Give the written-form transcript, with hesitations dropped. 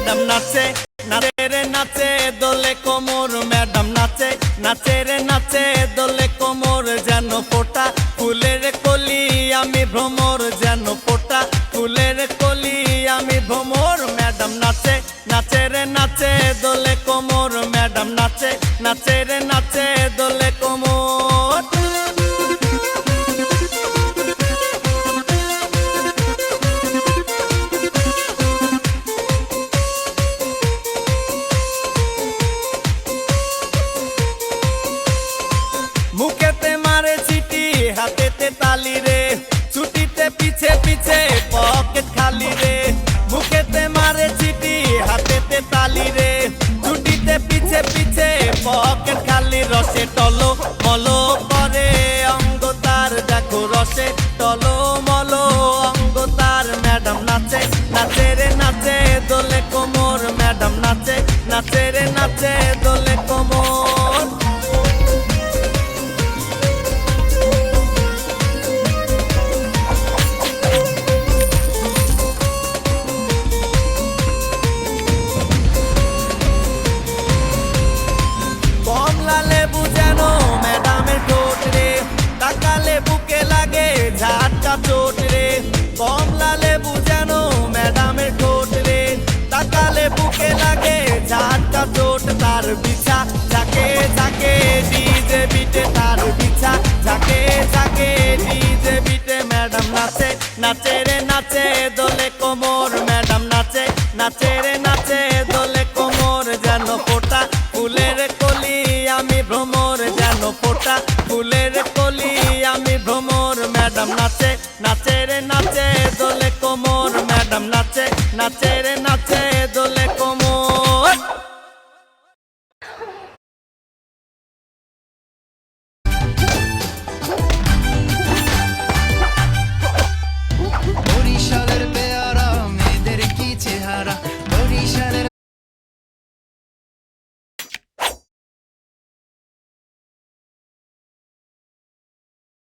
madam নাচে নাচে রে নাচে দোলে কোমর ম্যাডাম নাচে নাচে রে নাচে দোলে কোমর যেন ফোটা ফুলের কলি আমি ভ্রমর যেন ফোটা ফুলের কলি আমি ভ্রমর ম্যাডাম নাচে নাচে রে নাচে দোলে কোমর ম্যাডাম নাচে নাচে রে নাচে দোলে কোমর মুখেতে মারে চিঠি হাতেতে তালি রে ছুটিতে পিছে পিছে পকেট খালি রে মুখেতে মারে চিঠি হাতেতে তালি রে ছুটিতে পিছে পিছে পকেট খালি রসে টলো মলো করে অঙ্গ তার দেখো রসে টলো মলো অঙ্গ তার ম্যাডাম নাচে নাচে রে নাচে দোলে কোমর ম্যাডাম নাচে নাচে রে নাচে দোলে কোমর লেবু যেন ম্যাডামের ঠোঁট রে তাকালে বুকে লাগে ঝাটকা চোট রে কমলা লেবু যেন ম্যাডামের ঠোঁট রে তাকালে বুকে লাগে ঝাটকা চোট তার বিছা ঝাঁকে ঝাঁকে ডিজে বিটে তার বিছা ঝাঁকে ঝাঁকে ডিজে বিটে ম্যাডাম নাচে নাচে রে নাচে দোলে কোমর ম্যাডাম নাচে নাচে রে নাচে দোলে কোমর যেন ফোটা ফুলের কলি আমি ভ্রমর যেন ফোটা ফুলের কলি আমি ভ্রমর ম্যাডাম নাচে নাচে রে নাচে দোলে কোমর ম্যাডাম নাচে নাচে রে